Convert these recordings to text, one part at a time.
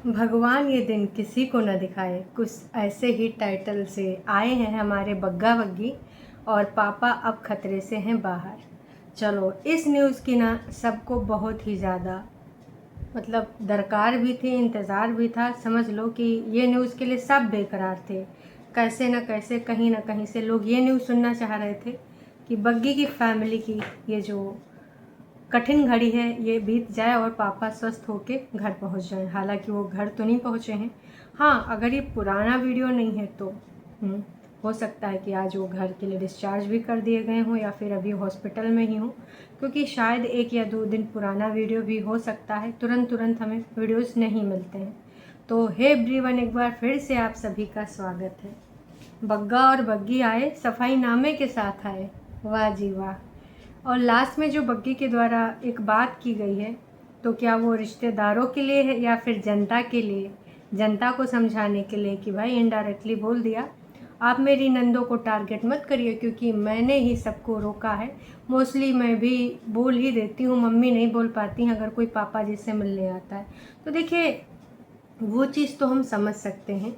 भगवान ये दिन किसी को न दिखाए, कुछ ऐसे ही टाइटल से आए हैं हमारे बग्गा बग्गी और पापा अब खतरे से हैं बाहर। चलो, इस न्यूज़ की ना सबको बहुत ही ज़्यादा दरकार भी थी, इंतज़ार भी था। समझ लो कि ये न्यूज़ के लिए सब बेकरार थे। कैसे न कैसे, कहीं ना कहीं से लोग ये न्यूज़ सुनना चाह रहे थे कि बग्गी की फैमिली की ये जो कठिन घड़ी है ये बीत जाए और पापा स्वस्थ होके घर पहुंच जाएं। हालांकि वो घर तो नहीं पहुंचे हैं। हाँ, अगर ये पुराना वीडियो नहीं है तो हो सकता है कि आज वो घर के लिए डिस्चार्ज भी कर दिए गए हों या फिर अभी हॉस्पिटल में ही हों, क्योंकि शायद 1 या 2 दिन पुराना वीडियो भी हो सकता है। तुरंत हमें वीडियोस नहीं मिलते हैं। तो हे एवरीवन, एक बार फिर से आप सभी का स्वागत है। बग्गा और बग्गी आए, सफाई नामे के साथ आए। वाह जी वाह। और लास्ट में जो बग्गी के द्वारा एक बात की गई है, तो क्या वो रिश्तेदारों के लिए है या फिर जनता के लिए, जनता को समझाने के लिए कि भाई इनडायरेक्टली बोल दिया, आप मेरी नंदों को टारगेट मत करिए क्योंकि मैंने ही सबको रोका है। मोस्टली मैं भी बोल ही देती हूँ, मम्मी नहीं बोल पाती हैं अगर कोई पापा जी से मिलने आता है। तो देखिए, वो चीज़ तो हम समझ सकते हैं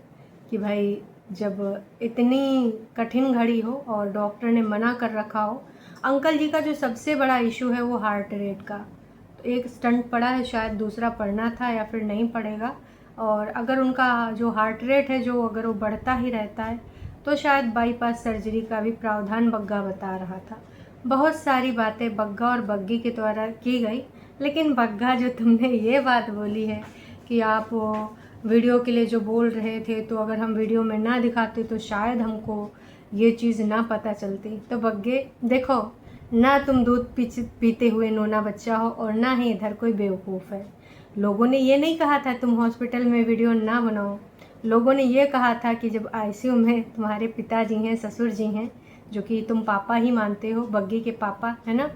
कि भाई जब इतनी कठिन घड़ी हो और डॉक्टर ने मना कर रखा हो। अंकल जी का जो सबसे बड़ा इशू है वो हार्ट रेट का, तो एक स्टंट पड़ा है, शायद दूसरा पड़ना था या फिर नहीं पड़ेगा। और अगर उनका जो हार्ट रेट है जो अगर वो बढ़ता ही रहता है तो शायद बाईपास सर्जरी का भी प्रावधान बग्गा बता रहा था। बहुत सारी बातें बग्गा और बग्गी के द्वारा की गई, लेकिन बग्गा जो तुमने ये बात बोली है कि आप वीडियो के लिए जो बोल रहे थे, तो अगर हम वीडियो में ना दिखाते तो शायद हमको ये चीज़ ना पता चलती। तो बग्गे देखो, ना तुम दूध पीते हुए नोना बच्चा हो और ना ही इधर कोई बेवकूफ़ है। लोगों ने ये नहीं कहा था तुम हॉस्पिटल में वीडियो ना बनाओ। लोगों ने ये कहा था कि जब आईसीयू में तुम्हारे पिताजी हैं, ससुर जी हैं, जो कि तुम पापा ही मानते हो, बग्गी के पापा है ना,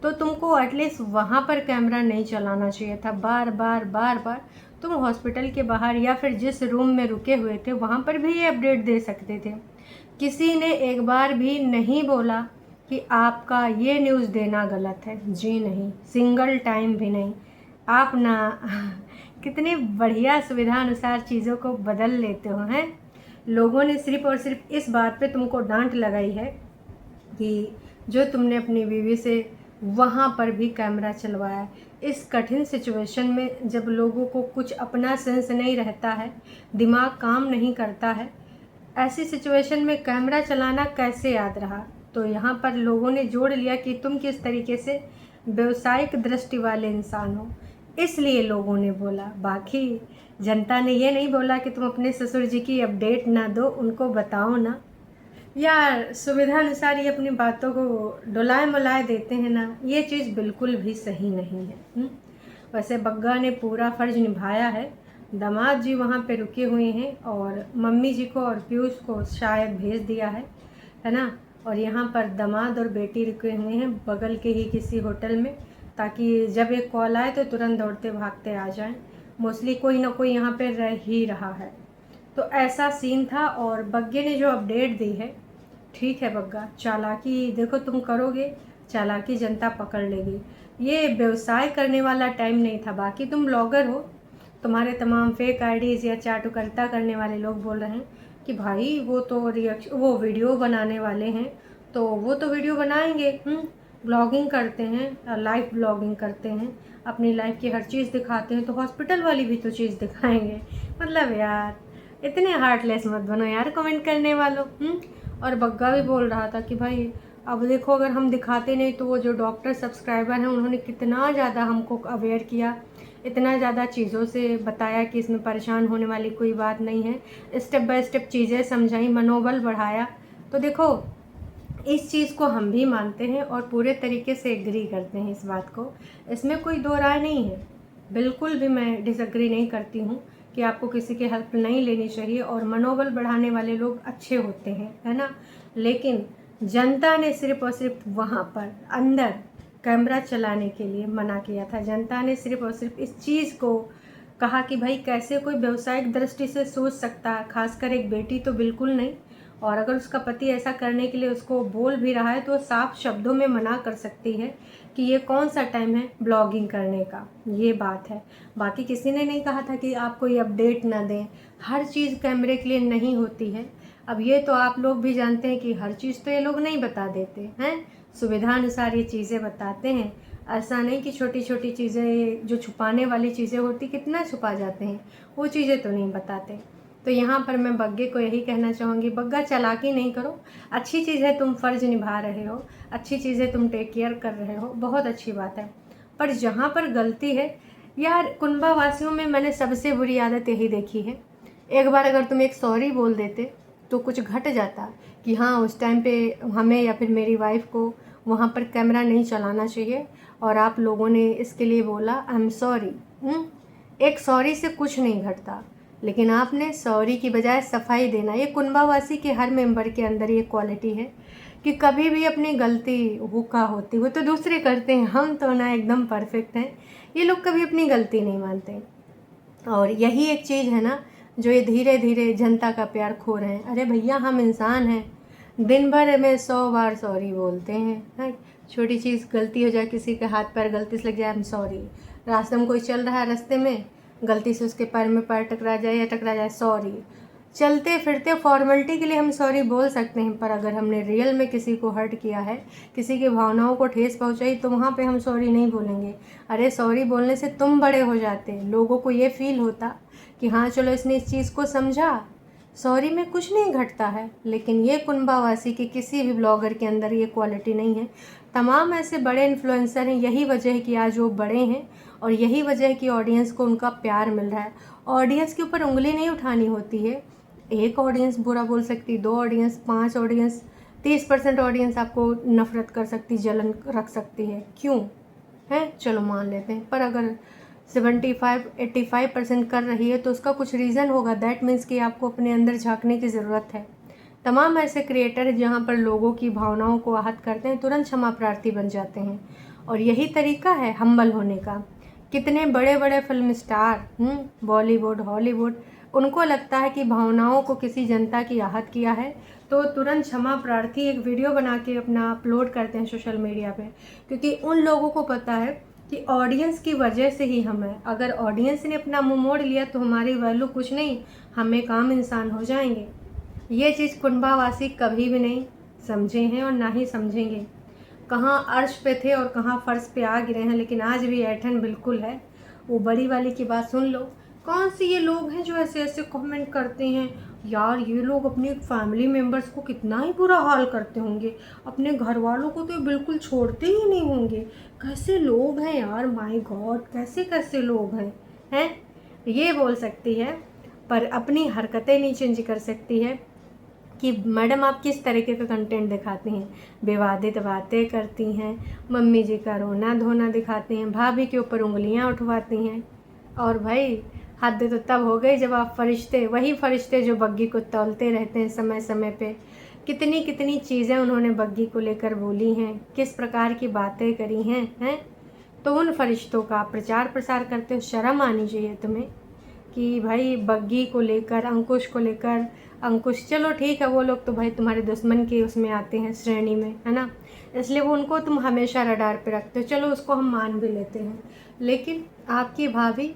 तो तुमको एटलीस्ट वहाँ पर कैमरा नहीं चलाना चाहिए था। बार बार तुम हॉस्पिटल के बाहर या फिर जिस रूम में रुके हुए थे वहाँ पर भी ये अपडेट दे सकते थे। किसी ने एक बार भी नहीं बोला कि आपका ये न्यूज़ देना गलत है। जी नहीं, सिंगल टाइम भी नहीं। आप ना कितनी बढ़िया सुविधा अनुसार चीज़ों को बदल लेते हो हैं। लोगों ने सिर्फ और सिर्फ इस बात पे तुमको डांट लगाई है कि जो तुमने अपनी बीवी से वहाँ पर भी कैमरा चलवाया। इस कठिन सिचुएशन में जब लोगों को कुछ अपना सेंस नहीं रहता है, दिमाग काम नहीं करता है, ऐसी सिचुएशन में कैमरा चलाना कैसे याद रहा। तो यहाँ पर लोगों ने जोड़ लिया कि तुम किस तरीके से व्यवसायिक दृष्टि वाले इंसान हो, इसलिए लोगों ने बोला। बाकी जनता ने ये नहीं बोला कि तुम अपने ससुर जी की अपडेट ना दो, उनको बताओ ना। यार, सुविधा अनुसार ये अपनी बातों को डुलाए मलाए देते हैं ना, ये चीज़ बिल्कुल भी सही नहीं है। वैसे बग्गा ने पूरा फर्ज निभाया है। दामाद जी वहाँ पे रुके हुए हैं और मम्मी जी को और पीयूष को शायद भेज दिया है ना। और यहाँ पर दामाद और बेटी रुके हुए हैं बगल के ही किसी होटल में, ताकि जब एक कॉल आए तो तुरंत दौड़ते भागते आ जाएं। मोस्टली कोई ना कोई यहाँ पे रह ही रहा है। तो ऐसा सीन था और बग्गे ने जो अपडेट दी है, ठीक है बग्गा, चालाकी देखो तुम करोगे, चालाकी जनता पकड़ लेगी। ये व्यवसाय करने वाला टाइम नहीं था। बाकी तुम ब्लॉगर हो, तुम्हारे तमाम फेक आईडीज़ या चाटुकर्ता करने वाले लोग बोल रहे हैं कि भाई वो तो वो वीडियो बनाने वाले हैं, तो वो तो वीडियो बनाएंगे, ब्लॉगिंग करते हैं, लाइव ब्लॉगिंग करते हैं, अपनी लाइफ की हर चीज़ दिखाते हैं, तो हॉस्पिटल वाली भी तो चीज़ दिखाएंगे। यार, इतने हार्टलेस मत बनो यार कमेंट करने वालों। और बग्गा भी बोल रहा था कि भाई अब देखो, अगर हम दिखाते नहीं तो वो जो डॉक्टर सब्सक्राइबर हैं उन्होंने कितना ज़्यादा हमको अवेयर किया, इतना ज़्यादा चीज़ों से बताया कि इसमें परेशान होने वाली कोई बात नहीं है, स्टेप बाय स्टेप चीज़ें समझाई, मनोबल बढ़ाया। तो देखो, इस चीज़ को हम भी मानते हैं और पूरे तरीके से एग्री करते हैं इस बात को, इसमें कोई दो राय नहीं है। बिल्कुल भी मैं डिसएग्री नहीं करती हूँ कि आपको किसी की हेल्प नहीं लेनी चाहिए और मनोबल बढ़ाने वाले लोग अच्छे होते हैं, है ना। लेकिन जनता ने सिर्फ और सिर्फ वहाँ पर अंदर कैमरा चलाने के लिए मना किया था। जनता ने सिर्फ और सिर्फ इस चीज़ को कहा कि भाई कैसे कोई व्यावसायिक दृष्टि से सोच सकता है, खासकर एक बेटी तो बिल्कुल नहीं। और अगर उसका पति ऐसा करने के लिए उसको बोल भी रहा है तो साफ शब्दों में मना कर सकती है कि ये कौन सा टाइम है ब्लॉगिंग करने का, ये बात है। बाकी किसी ने नहीं कहा था कि आप कोई अपडेट ना दें, हर चीज़ कैमरे के लिए नहीं होती है। अब ये तो आप लोग भी जानते हैं कि हर चीज़ तो ये लोग नहीं बता देते हैं, सुविधा अनुसार ये चीज़ें बताते हैं। ऐसा नहीं कि छोटी छोटी चीज़ें जो छुपाने वाली चीज़ें होती कितना छुपा जाते हैं, वो चीज़ें तो नहीं बताते। तो यहाँ पर मैं बग्गे को यही कहना चाहूँगी, बग्गा चालाकी नहीं करो, अच्छी चीज़ है तुम फ़र्ज़ निभा रहे हो, अच्छी चीज़ है तुम टेक केयर कर रहे हो, बहुत अच्छी बात है। पर जहाँ पर गलती है यार, कुनबा वासियों में मैंने सबसे बुरी आदत यही देखी है। एक बार अगर तुम एक सॉरी बोल देते तो कुछ घट जाता कि हाँ उस टाइम पे हमें या फिर मेरी वाइफ को वहाँ पर कैमरा नहीं चलाना चाहिए और आप लोगों ने इसके लिए बोला आई एम सॉरी। एक सॉरी से कुछ नहीं घटता, लेकिन आपने सॉरी की बजाय सफाई देना, ये कुनबावासी के हर मेंबर के अंदर ये क्वालिटी है कि कभी भी अपनी गलती हुक्का होती हो तो दूसरे करते हैं, हम तो ना एकदम परफेक्ट हैं, ये लोग कभी अपनी गलती नहीं मानते। और यही एक चीज़ है ना जो ये धीरे धीरे जनता का प्यार खो रहे हैं। अरे भैया हम इंसान हैं, दिन भर में 100 बार सॉरी बोलते हैं। छोटी चीज़ गलती हो जाए, किसी के हाथ पैर गलती से लग जाए, आई एम सॉरी। रास्ते में कोई चल रहा है, रास्ते में गलती से उसके पैर में पैर टकरा जाए या टकरा जाए, सॉरी। चलते फिरते फॉर्मेलिटी के लिए हम सॉरी बोल सकते हैं, पर अगर हमने रियल में किसी को हर्ट किया है, किसी की भावनाओं को ठेस पहुंचाई, तो वहाँ पे हम सॉरी नहीं बोलेंगे। अरे सॉरी बोलने से तुम बड़े हो जाते, लोगों को ये फील होता कि हाँ चलो इसने इस चीज़ को समझा, सॉरी में कुछ नहीं घटता है। लेकिन ये कुनबावासी के किसी भी ब्लॉगर के अंदर ये क्वालिटी नहीं है। तमाम ऐसे बड़े इन्फ्लुएंसर हैं, यही वजह है कि आज वो बड़े हैं और यही वजह है कि ऑडियंस को उनका प्यार मिल रहा है। ऑडियंस के ऊपर उंगली नहीं उठानी होती है, एक ऑडियंस बुरा बोल सकती, 2 ऑडियंस, 5 ऑडियंस, 30% ऑडियंस आपको नफ़रत कर सकती, जलन रख सकती है, क्यों है, चलो मान लेते हैं। पर अगर 75-85% कर रही है तो उसका कुछ रीज़न होगा, दैट मीन्स कि आपको अपने अंदर झांकने की ज़रूरत है। तमाम ऐसे क्रिएटर हैं जहाँ पर लोगों की भावनाओं को आहत करते हैं, तुरंत क्षमा प्रार्थी बन जाते हैं, और यही तरीका है हम्बल होने का। कितने बड़े बड़े फिल्म स्टार, बॉलीवुड हॉलीवुड, उनको लगता है कि भावनाओं को किसी जनता की आहत किया है तो तुरंत क्षमा प्रार्थी एक वीडियो बना के अपना अपलोड करते हैं सोशल मीडिया पे, क्योंकि उन लोगों को पता है कि ऑडियंस की वजह से ही हम हैं। अगर ऑडियंस ने अपना मुंह मोड़ लिया तो हमारी वैल्यू कुछ नहीं, हम एक आम इंसान हो जाएंगे। ये चीज़ कुनबावासी कभी भी नहीं समझे हैं और ना ही समझेंगे। कहाँ अर्श पे थे और कहाँ फर्श पे आ गिरे हैं, लेकिन आज भी ऐठन बिल्कुल है। वो बड़ी वाली की बात सुन लो, कौन से ये लोग हैं जो ऐसे ऐसे कमेंट करते हैं, यार ये लोग अपने फैमिली मेम्बर्स को कितना ही बुरा हाल करते होंगे, अपने घर वालों को तो बिल्कुल छोड़ते ही नहीं होंगे, कैसे लोग हैं यार, माय गॉड कैसे कैसे लोग हैं ये बोल सकती है, पर अपनी हरकतें नहीं चेंज कर सकती है कि मैडम आप किस तरीके का कंटेंट दिखाती हैं। विवादित बातें करती हैं, मम्मी जी का रोना धोना दिखाती हैं, भाभी के ऊपर उंगलियां उठवाती हैं। और भाई हद तो तब हो गई जब आप फरिश्ते, वही फरिश्ते जो बग्गी को तौलते रहते हैं समय समय पे, कितनी कितनी चीज़ें उन्होंने बग्गी को लेकर बोली हैं, किस प्रकार की बातें करी हैं। तो उन फरिश्तों का प्रचार प्रसार करते हो, शर्म आनी चाहिए तुम्हें कि भाई बग्गी को लेकर, अंकुश को लेकर, अंकुश चलो ठीक है वो लोग तो भाई तुम्हारे दुश्मन के उसमें आते हैं श्रेणी में, है ना, इसलिए वो उनको तुम हमेशा रडार पे रखते हो, चलो उसको हम मान भी लेते हैं। लेकिन आपकी भाभी,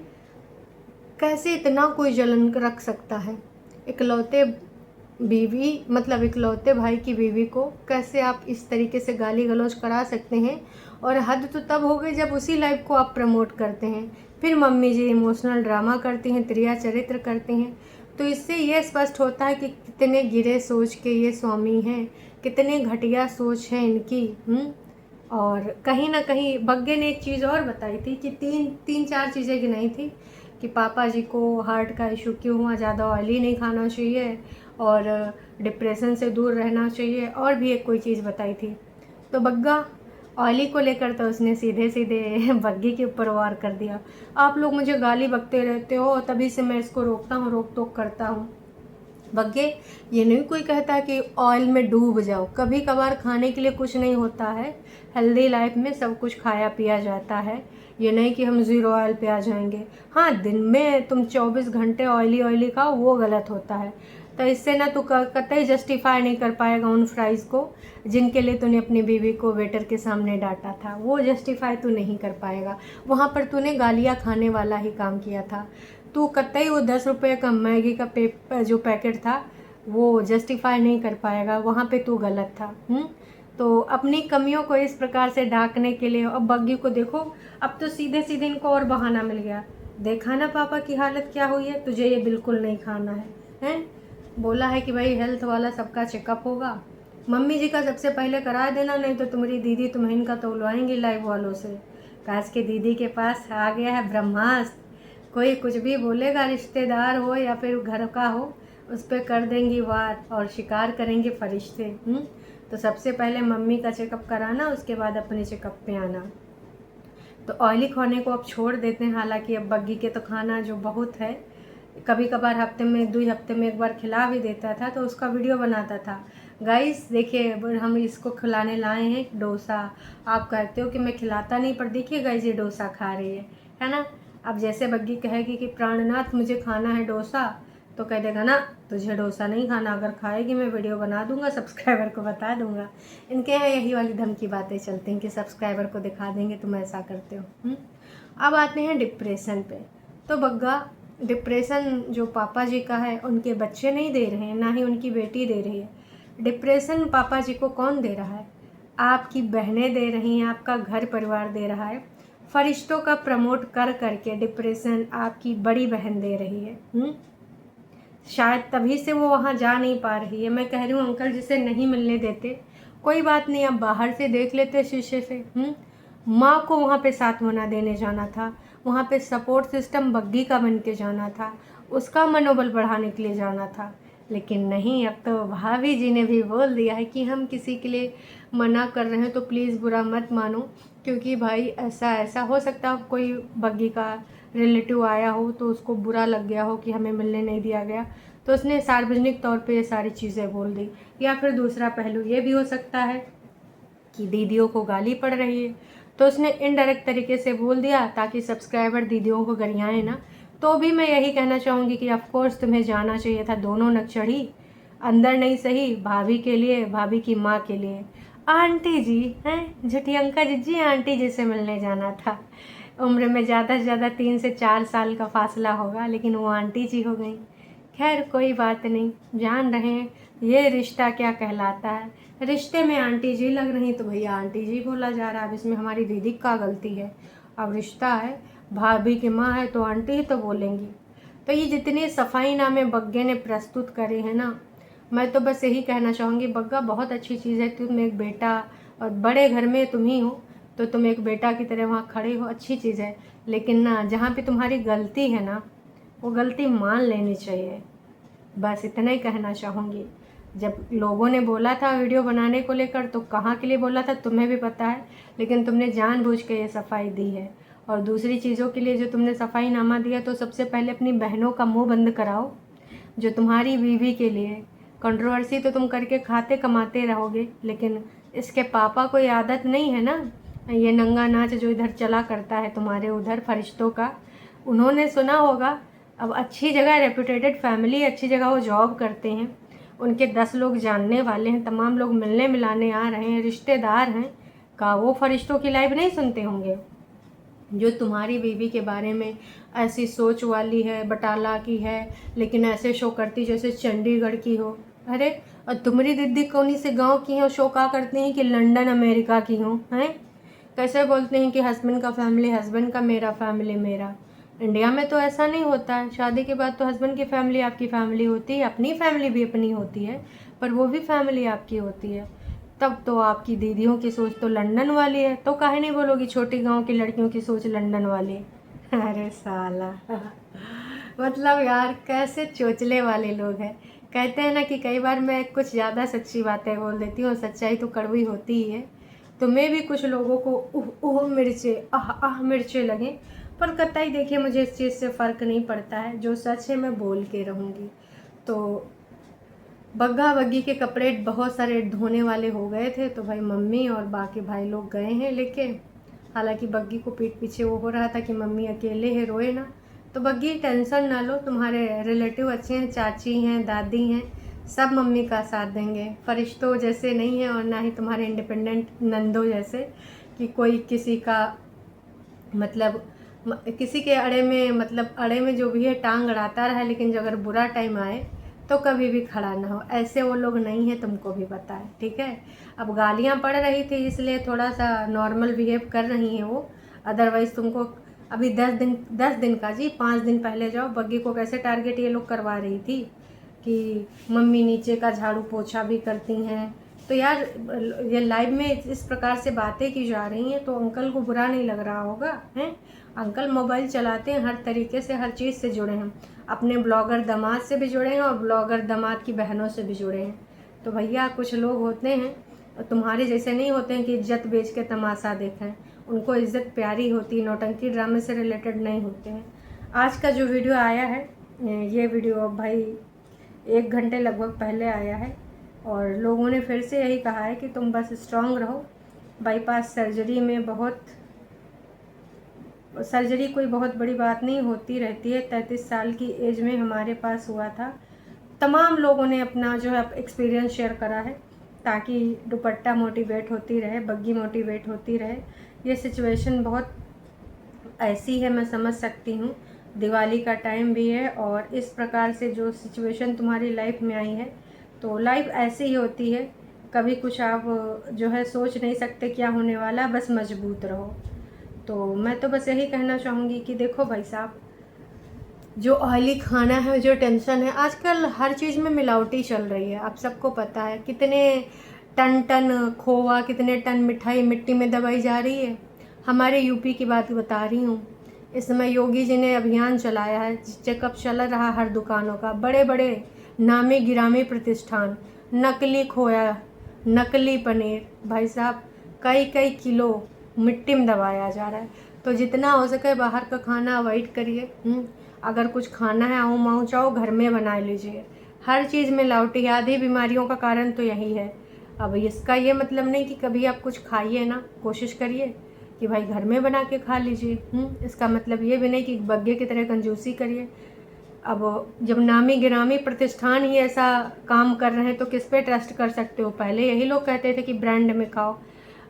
कैसे इतना कोई जलन रख सकता है, इकलौते बीवी मतलब इकलौते भाई की बीवी को कैसे आप इस तरीके से गाली गलौज करा सकते हैं। और हद तो तब हो गई जब उसी लाइफ को आप प्रमोट करते हैं, फिर मम्मी जी इमोशनल ड्रामा करती हैं, त्रिया चरित्र करते हैं। तो इससे ये स्पष्ट होता है कि कितने गिरे सोच के ये स्वामी हैं, कितने घटिया सोच है इनकी। और कहीं ना कहीं बग्गे ने एक चीज़ और बताई थी कि तीन चार चीज़ें गिनाई थी कि पापा जी को हार्ट का इशू क्यों हुआ, ज़्यादा ऑयली नहीं खाना चाहिए और डिप्रेशन से दूर रहना चाहिए, और भी एक कोई चीज़ बताई थी। तो बग्गा ऑयली को लेकर तो उसने सीधे सीधे बग्गी के ऊपर वार कर दिया। आप लोग मुझे गाली बकते रहते हो, तभी से मैं इसको रोकता हूँ, रोक टोक करता हूँ। बग्गे, ये नहीं कोई कहता कि ऑयल में डूब जाओ, कभी कभार खाने के लिए कुछ नहीं होता है, हेल्दी लाइफ में सब कुछ खाया पिया जाता है, ये नहीं कि हम ज़ीरो ऑयल पे आ जाएंगे। हाँ दिन में तुम 24 घंटे ऑयली खाओ वो गलत होता है, तो इससे ना तू कतई जस्टिफाई नहीं कर पाएगा उन फ्राइज़ को जिनके लिए तूने अपनी बीवी को वेटर के सामने डांटा था। वो जस्टिफाई तू नहीं कर पाएगा। वहाँ पर तूने गालियाँ खाने वाला ही काम किया था। तू कतई वो 10 रुपये का मैगी का जो पैकेट था वो जस्टिफाई नहीं कर पाएगा। वहाँ पे तू गलत था। तो अपनी कमियों को इस प्रकार से ढांकने के लिए, अब बग्गी को देखो, अब तो सीधे सीधे इनको और बहाना मिल गया। देखा ना पापा की हालत क्या हुई है, तुझे ये बिल्कुल नहीं खाना है, हैं? बोला है कि भाई हेल्थ वाला सबका चेकअप होगा, मम्मी जी का सबसे पहले करा देना, नहीं तो तुम्हारी दीदी तुम्हें इनका तोलवाएंगी लाइव वालों से। काश के दीदी के पास आ गया है ब्रह्मास्त्र, कोई कुछ भी बोलेगा, रिश्तेदार हो या फिर घर का हो, उस पर कर देंगी वार और शिकार करेंगे फरिश्ते। तो सबसे पहले मम्मी का चेकअप कराना, उसके बाद अपने चेकअप पे आना। तो ऑयली खाने को अब छोड़ देते हैं। हालांकि अब बग्गी के तो खाना जो बहुत है, कभी कभार हफ्ते में 2 हफ्ते में एक बार खिला भी देता था, तो उसका वीडियो बनाता था। गाइस देखिए, हम इसको खिलाने लाए हैं डोसा। आप कहते हो कि मैं खिलाता नहीं, पर देखिए गाइस ये डोसा खा रही है ना। अब जैसे बग्गी कहेगी कि प्राणनाथ मुझे खाना है डोसा, तो कह देगा ना तुझे डोसा नहीं खाना, अगर खाएगी मैं वीडियो बना दूंगा, सब्सक्राइबर को बता दूंगा। इनके यहाँ यही वाली धमकी बातें चलती हैं कि सब्सक्राइबर को दिखा देंगे तुम ऐसा करते हो। अब आते हैं डिप्रेशन पे। तो बग्गा, डिप्रेशन जो पापा जी का है, उनके बच्चे नहीं दे रहे हैं, ना ही उनकी बेटी दे रही है। डिप्रेशन पापा जी को कौन दे रहा है? आपकी बहनें दे रही हैं, आपका घर परिवार दे रहा है। फरिश्तों का प्रमोट कर करके डिप्रेशन आपकी बड़ी बहन दे रही है। शायद तभी से वो वहाँ जा नहीं पा रही है। मैं कह रही हूँ अंकल जिसे नहीं मिलने देते, कोई बात नहीं, आप बाहर से देख लेते शीशे से। माँ को वहाँ पे सांत्वना देने जाना था, वहाँ पे सपोर्ट सिस्टम बग्गी का बन के जाना था, उसका मनोबल बढ़ाने के लिए जाना था। लेकिन नहीं, अब तो भाभी जी ने भी बोल दिया है कि हम किसी के लिए मना कर रहे हैं तो प्लीज़ बुरा मत मानो, क्योंकि भाई ऐसा ऐसा हो सकता है कोई बग्गी का रिलेटिव आया हो तो उसको बुरा लग गया हो कि हमें मिलने नहीं दिया गया, तो उसने सार्वजनिक तौर पे ये सारी चीज़ें बोल दी। या फिर दूसरा पहलू ये भी हो सकता है कि दीदियों को गाली पड़ रही है, तो उसने इनडायरेक्ट तरीके से बोल दिया ताकि सब्सक्राइबर दीदियों को गरियाएं ना। तो भी मैं यही कहना चाहूँगी कि ऑफकोर्स तुम्हें जाना चाहिए था, दोनों नक्चढ़ी, अंदर नहीं सही भाभी के लिए, भाभी की माँ के लिए। आंटी जी हैं, झुटियंका जी आंटी जी से मिलने जाना था। उम्र में ज़्यादा से ज़्यादा 3 से 4 साल का फासला होगा, लेकिन वो आंटी जी हो गई। खैर कोई बात नहीं, जान रहे हैं ये रिश्ता क्या कहलाता है। रिश्ते में आंटी जी लग रही तो भैया आंटी जी बोला जा रहा है। अब इसमें हमारी दीदी का गलती है? अब रिश्ता है, भाभी की माँ है तो आंटी ही तो बोलेंगी। तो ये जितने सफाईनामे बग्गे ने प्रस्तुत करे हैं ना, मैं तो बस यही कहना चाहूँगी, बग्गा बहुत अच्छी चीज़ है, तुम एक बेटा और बड़े घर में तुम ही हो, तो तुम एक बेटा की तरह वहाँ खड़े हो, अच्छी चीज़ है। लेकिन ना, जहाँ पे तुम्हारी गलती है ना, वो गलती मान लेनी चाहिए। बस इतना ही कहना चाहूँगी। जब लोगों ने बोला था वीडियो बनाने को लेकर, तो कहाँ के लिए बोला था तुम्हें भी पता है, लेकिन तुमने जानबूझ के ये सफाई दी है। और दूसरी चीज़ों के लिए जो तुमने सफाईनामा दिया, तो सबसे पहले अपनी बहनों का मुँह बंद कराओ। जो तुम्हारी बीवी के लिए कंट्रोवर्सी तो तुम करके खाते कमाते रहोगे, लेकिन इसके पापा को ये आदत नहीं है ना, ये नंगा नाच जो इधर चला करता है तुम्हारे उधर फरिश्तों का। उन्होंने सुना होगा, अब अच्छी जगह, रेपुटेटेड फैमिली, अच्छी जगह वो जॉब करते हैं, उनके 10 लोग जानने वाले हैं, तमाम लोग मिलने मिलाने आ रहे हैं, रिश्तेदार हैं, का वो फरिश्तों की लाइव नहीं सुनते होंगे? जो तुम्हारी बीवी के बारे में ऐसी सोच वाली है, बटाला की है, लेकिन ऐसे शो करती जैसे चंडीगढ़ की हो। अरे, और तुम्हारी दीदी कौन से गांव की हो, शो का करती हैं कि लंदन अमेरिका की हो, हैं? कैसे बोलते हैं कि हस्बैंड का फैमिली हस्बैंड का, मेरा फैमिली मेरा। इंडिया में तो ऐसा नहीं होता है। शादी के बाद तो हस्बैंड की फैमिली आपकी फैमिली होती है, अपनी फैमिली भी अपनी होती है, पर वो भी फैमिली आपकी होती है। तब तो आपकी दीदियों की सोच तो लंदन वाली है, तो काहे नहीं बोलोगी छोटी गांव की लड़कियों की सोच लंदन वाली है? अरे साला मतलब यार, कैसे चोचले वाले लोग हैं। कहते हैं ना कि कई बार मैं कुछ ज़्यादा सच्ची बातें बोल देती हूँ, सच्चाई तो कड़वी होती ही है। तो मैं भी कुछ लोगों को ओह मिर्चे, आह मिर्चे लगे, पर कतई देखिए मुझे इस चीज़ से फ़र्क नहीं पड़ता है। जो सच है मैं बोल के रहूँगी। तो बग्गा बग्गी के कपड़े बहुत सारे धोने वाले हो गए थे, तो भाई मम्मी और बाकी भाई लोग गए हैं लेके। हालांकि बग्गी को पीठ पीछे वो हो रहा था कि मम्मी अकेले है, रोए ना, तो बग्गी टेंशन ना लो, तुम्हारे रिलेटिव अच्छे हैं, चाची हैं, दादी हैं, सब मम्मी का साथ देंगे। फरिश्तों जैसे नहीं है और ना ही तुम्हारे इंडिपेंडेंट नंदों जैसे कि कोई किसी का मतलब किसी के अड़े में, मतलब अड़े में जो भी है टांग अड़ाता रहा, लेकिन जो अगर बुरा टाइम आए तो कभी भी खड़ा ना हो, ऐसे वो लोग नहीं है, तुमको भी पता है, ठीक है। अब गालियाँ पड़ रही थी इसलिए थोड़ा सा नॉर्मल बिहेव कर रही हैं वो, अदरवाइज़ तुमको अभी 10 दिन का जी, 5 दिन पहले जाओ, बग्गी को कैसे टारगेट ये लोग करवा रही थी कि मम्मी नीचे का झाड़ू पोछा भी करती हैं। तो यार ये लाइव में इस प्रकार से बातें की जा रही हैं तो अंकल को बुरा नहीं लग रहा होगा, हैं। अंकल मोबाइल चलाते हैं, हर तरीके से हर चीज़ से जुड़े हैं, अपने ब्लॉगर दामाद से भी जुड़े हैं और ब्लॉगर दामाद की बहनों से भी जुड़े हैं। तो भैया कुछ लोग होते हैं और तुम्हारे जैसे नहीं होते हैं कि इज्जत बेच के तमाशा देखें, उनको इज्जत प्यारी होती है, नौटंकी ड्रामे से रिलेटेड नहीं होते हैं। आज का जो वीडियो आया है, ये वीडियो भाई 1 घंटे लगभग पहले आया है और लोगों ने फिर से यही कहा है कि तुम बस स्ट्रांग रहो। बाईपास सर्जरी में सर्जरी कोई बहुत बड़ी बात नहीं होती रहती है। 33 साल की एज में हमारे पास हुआ था। तमाम लोगों ने अपना जो है एक्सपीरियंस शेयर करा है ताकि दुपट्टा मोटिवेट होती रहे, बग्गी मोटिवेट होती रहे। ये सिचुएशन बहुत ऐसी है, मैं समझ सकती हूँ। दिवाली का टाइम भी है और इस प्रकार से जो सिचुएशन तुम्हारी लाइफ में आई है, तो लाइफ ऐसी ही होती है, कभी कुछ आप जो है सोच नहीं सकते क्या होने वाला, बस मजबूत रहो। तो मैं तो बस यही कहना चाहूँगी कि देखो भाई साहब, जो ऑयली खाना है, जो टेंशन है, आजकल हर चीज़ में मिलावटी चल रही है, आप सबको पता है। कितने टन टन खोआ, कितने टन मिठाई मिट्टी में दबाई जा रही है। हमारे यूपी की बात बता रही हूँ, इस समय योगी जी ने अभियान चलाया है, चेकअप चल रहा हर दुकानों का, बड़े बड़े नामी गिरामी प्रतिष्ठान, नकली खोया, नकली पनीर, भाई साहब कई कई किलो मिट्टी में दबाया जा रहा है। तो जितना हो सके बाहर का खाना अवॉइड करिए। अगर कुछ खाना है आऊँ माऊँ चाहो घर में बना लीजिए। हर चीज़ में मिलावटी, आधी बीमारियों का कारण तो यही है। अब इसका ये मतलब नहीं कि कभी आप कुछ खाइए ना, कोशिश करिए कि भाई घर में बना के खा लीजिए। इसका मतलब ये भी नहीं कि बग्गे की तरह कंजूसी करिए। अब जब नामी गिरामी प्रतिष्ठान ही ऐसा काम कर रहे हैं तो किस पे ट्रस्ट कर सकते हो। पहले यही लोग कहते थे कि ब्रांड में खाओ,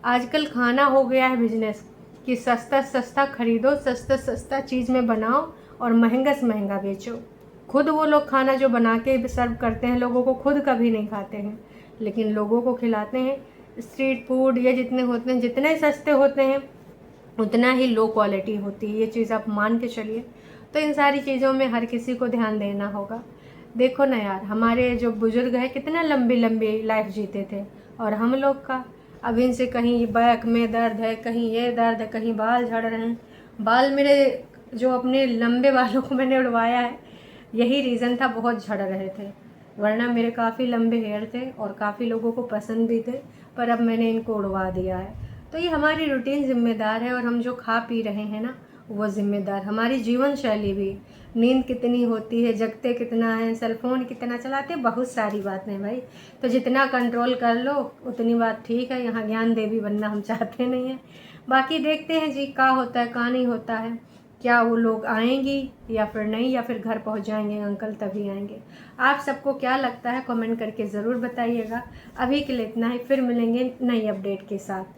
आजकल खाना हो गया है बिजनेस कि सस्ता सस्ता खरीदो, सस्ता सस्ता चीज़ में बनाओ और महंगा से महंगा बेचो। खुद वो लोग खाना जो बना के सर्व करते हैं लोगों को, खुद कभी नहीं खाते हैं, लेकिन लोगों को खिलाते हैं। स्ट्रीट फूड ये जितने होते हैं, जितने सस्ते होते हैं उतना ही लो क्वालिटी होती है, ये चीज़ आप मान के चलिए। तो इन सारी चीज़ों में हर किसी को ध्यान देना होगा। देखो ना यार, हमारे जो बुज़ुर्ग हैं कितना लंबी लंबी लाइफ जीते थे और हम लोग का अब इनसे कहीं बैक में दर्द है, कहीं ये दर्द है, कहीं बाल झड़ रहे हैं। बाल मेरे जो अपने लंबे बालों को मैंने उड़वाया है, यही रीज़न था, बहुत झड़ रहे थे, वरना मेरे काफ़ी लंबे हेयर थे और काफ़ी लोगों को पसंद भी थे, पर अब मैंने इनको उड़वा दिया है। तो ये हमारी रूटीन ज़िम्मेदार है और हम जो खा पी रहे हैं ना वो ज़िम्मेदार, हमारी जीवन शैली भी। नींद कितनी होती है, जगते कितना है, सेलफोन कितना चलाते, बहुत सारी बातें भाई। तो जितना कंट्रोल कर लो उतनी बात ठीक है। यहाँ ज्ञान देवी बनना हम चाहते नहीं हैं। बाकी देखते हैं जी क्या होता है क्या नहीं होता है, क्या वो लोग आएंगी या फिर नहीं, या फिर घर पहुंच जाएंगे अंकल तभी आएंगे। आप सबको क्या लगता है कमेंट करके ज़रूर बताइएगा। अभी के लिए इतना ही, फिर मिलेंगे नई अपडेट के साथ।